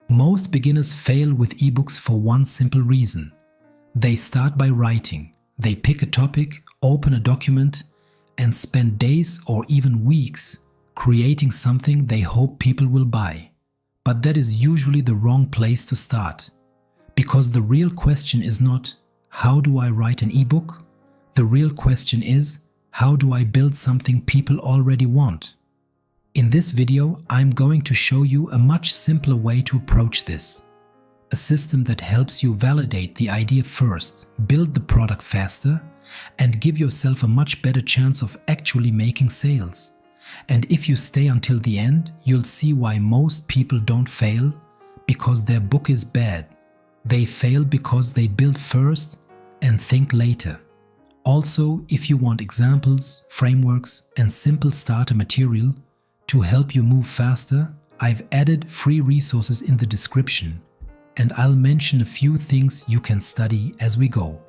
Most beginners fail with ebooks for one simple reason. They start by writing. They pick a topic, open a document, and spend days or even weeks creating something they hope people will buy. But that is usually the wrong place to start. Because the real question is not, how do I write an ebook? The real question is, how do I build something people already want? In this video, I'm going to show you a much simpler way to approach this. A system that helps you validate the idea first, build the product faster, and give yourself a much better chance of actually making sales. And if you stay until the end, you'll see why most people don't fail, because their book is bad. They fail because they build first and think later. Also, if you want examples, frameworks, and simple starter material to help you move faster, I've added free resources in the description, and I'll mention a few things you can study as we go.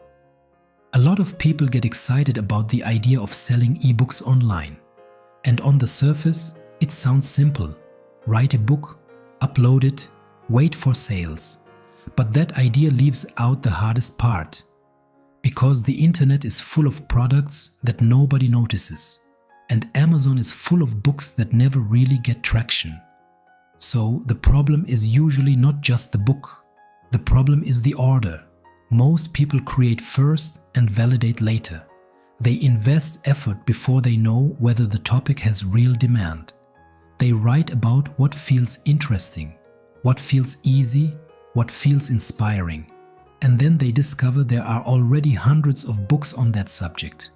A lot of people get excited about the idea of selling ebooks online. And on the surface, it sounds simple. Write a book, upload it, wait for sales. But that idea leaves out the hardest part. Because the internet is full of products that nobody notices. And Amazon is full of books that never really get traction. So the problem is usually not just the book. The problem is the order. Most people create first and validate later. They invest effort before they know whether the topic has real demand. They write about what feels interesting, what feels easy, what feels inspiring. And then they discover there are already hundreds of books on that subject.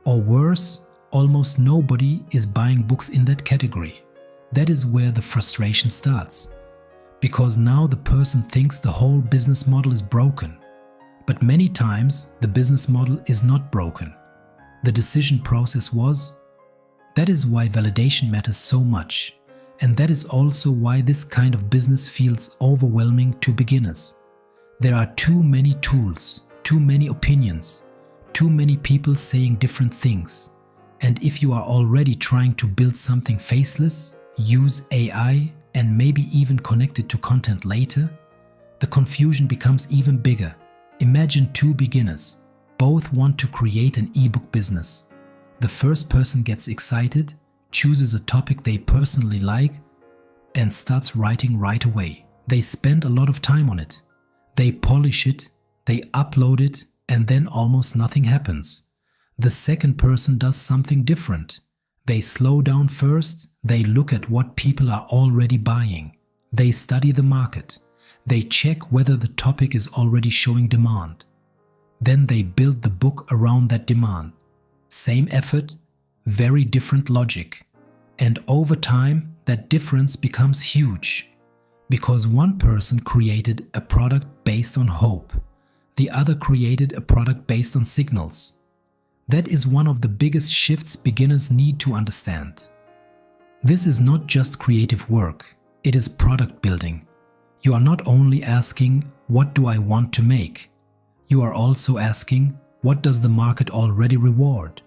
Or worse, almost nobody is buying books in that category. That is where the frustration starts. Because now the person thinks the whole business model is broken. But many times the business model is not broken. The decision process was. That is why validation matters so much. And that is also why this kind of business feels overwhelming to beginners. There are too many tools, too many opinions, too many people saying different things. And if you are already trying to build something faceless, use AI, and maybe even connect it to content later, the confusion becomes even bigger. Imagine two beginners. Both want to create an ebook business. The first person gets excited, chooses a topic they personally like, and starts writing right away. They spend a lot of time on it. They polish it, they upload it, and then almost nothing happens. The second person does something different. They slow down first, they look at what people are already buying. They study the market. They check whether the topic is already showing demand. Then they build the book around that demand. Same effort, very different logic. And over time, that difference becomes huge. Because one person created a product based on hope. The other created a product based on signals. That is one of the biggest shifts beginners need to understand. This is not just creative work, it is product building. You are not only asking, what do I want to make? You are also asking, what does the market already reward?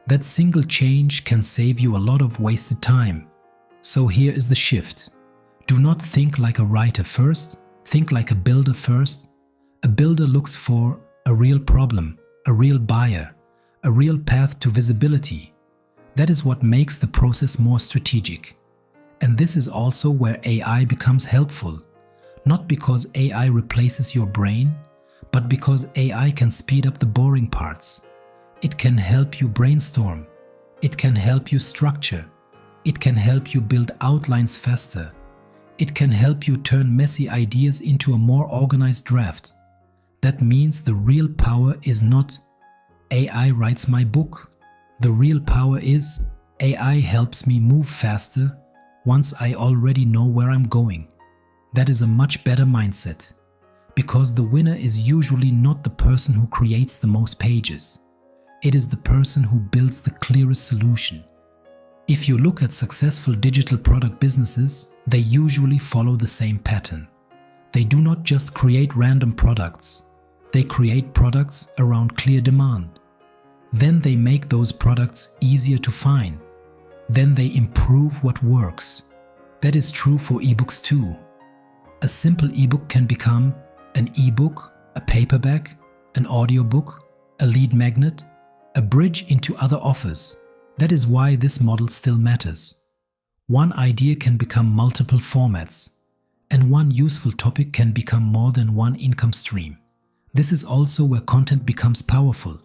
That single change can save you a lot of wasted time. So here is the shift. Do not think like a writer first, think like a builder first. A builder looks for a real problem, a real buyer, a real path to visibility. That is what makes the process more strategic. And this is also where AI becomes helpful. Not because AI replaces your brain, but because AI can speed up the boring parts. It can help you brainstorm. It can help you structure. It can help you build outlines faster. It can help you turn messy ideas into a more organized draft. That means the real power is not AI writes my book. The real power is AI helps me move faster once I already know where I'm going. That is a much better mindset. Because the winner is usually not the person who creates the most pages. It is the person who builds the clearest solution. If you look at successful digital product businesses, they usually follow the same pattern. They do not just create random products. They create products around clear demand. Then they make those products easier to find. Then they improve what works. That is true for ebooks too. A simple ebook can become an ebook, a paperback, an audiobook, a lead magnet, a bridge into other offers. That is why this model still matters. One idea can become multiple formats, and one useful topic can become more than one income stream. This is also where content becomes powerful,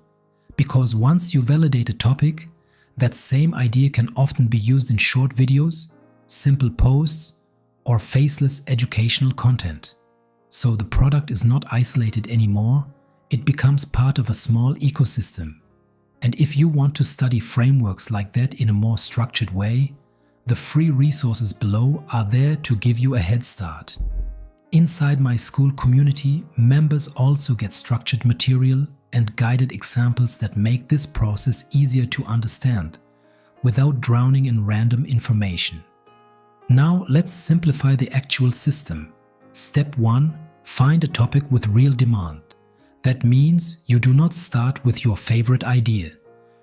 because once you validate a topic, that same idea can often be used in short videos, simple posts, or faceless educational content. So the product is not isolated anymore, it becomes part of a small ecosystem. And if you want to study frameworks like that in a more structured way, the free resources below are there to give you a head start. Inside my school community, members also get structured material and guided examples that make this process easier to understand, without drowning in random information. Now let's simplify the actual system. Step 1. Find a topic with real demand. That means you do not start with your favorite idea.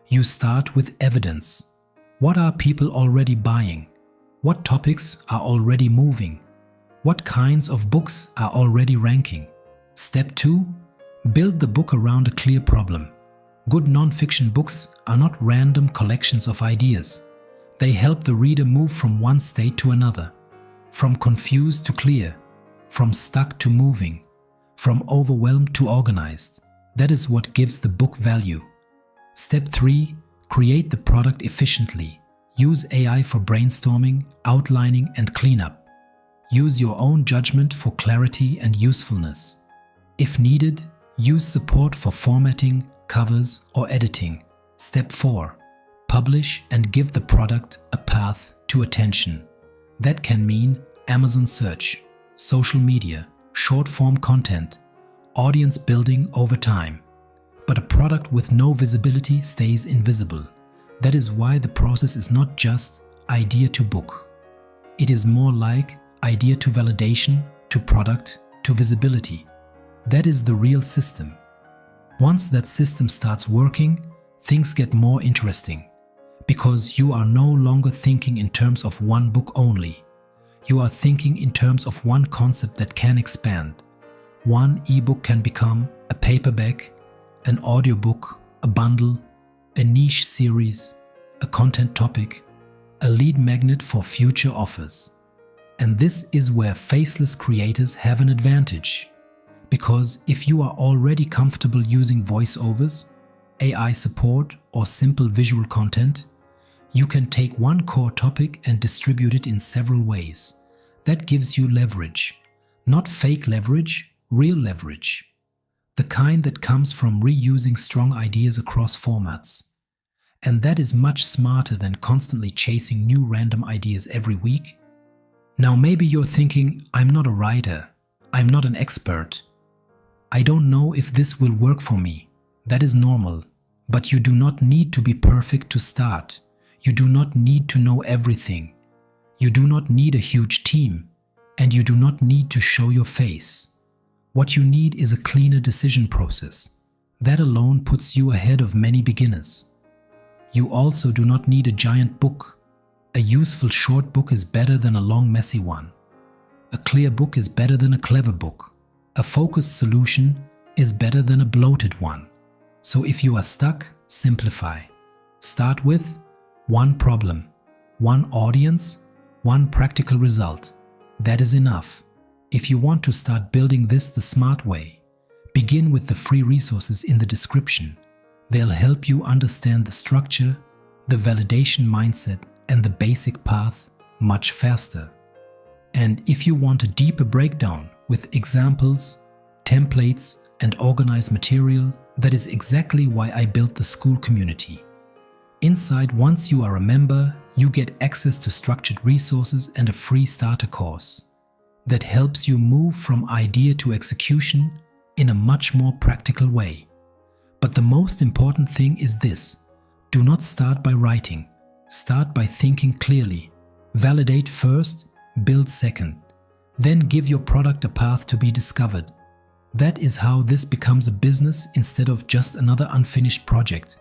You start with evidence. What are people already buying? What topics are already moving? What kinds of books are already ranking? Step 2. Build the book around a clear problem. Good non-fiction books are not random collections of ideas. They help the reader move from one state to another, from confused to clear, from stuck to moving, from overwhelmed to organized. That is what gives the book value. Step 3. Create the product efficiently. Use AI for brainstorming, outlining, and cleanup. Use your own judgment for clarity and usefulness. If needed, use support for formatting, covers, or editing. Step 4. Publish and give the product a path to attention. That can mean Amazon search, social media, short-form content, audience building over time. But a product with no visibility stays invisible. That is why the process is not just idea to book. It is more like idea to validation, to product, to visibility. That is the real system. Once that system starts working, things get more interesting. Because you are no longer thinking in terms of one book only. You are thinking in terms of one concept that can expand. One ebook can become a paperback, an audiobook, a bundle, a niche series, a content topic, a lead magnet for future offers. And this is where faceless creators have an advantage. Because if you are already comfortable using voiceovers, AI support, or simple visual content, you can take one core topic and distribute it in several ways. That gives you leverage. Not fake leverage, real leverage. The kind that comes from reusing strong ideas across formats. And that is much smarter than constantly chasing new random ideas every week. Now maybe you're thinking, I'm not a writer, I'm not an expert. I don't know if this will work for me. That is normal. But you do not need to be perfect to start. You do not need to know everything. You do not need a huge team. And you do not need to show your face. What you need is a cleaner decision process. That alone puts you ahead of many beginners. You also do not need a giant book. A useful short book is better than a long messy one. A clear book is better than a clever book. A focused solution is better than a bloated one. So if you are stuck, simplify. Start with one problem, one audience, one practical result. That is enough. If you want to start building this the smart way, begin with the free resources in the description. They'll help you understand the structure, the validation mindset, and the basic path much faster. And if you want a deeper breakdown with examples, templates, and organized material, that is exactly why I built the school community. Inside, once you are a member, you get access to structured resources and a free starter course that helps you move from idea to execution in a much more practical way. But the most important thing is this: do not start by writing. Start by thinking clearly. Validate first, build second. Then give your product a path to be discovered. That is how this becomes a business instead of just another unfinished project.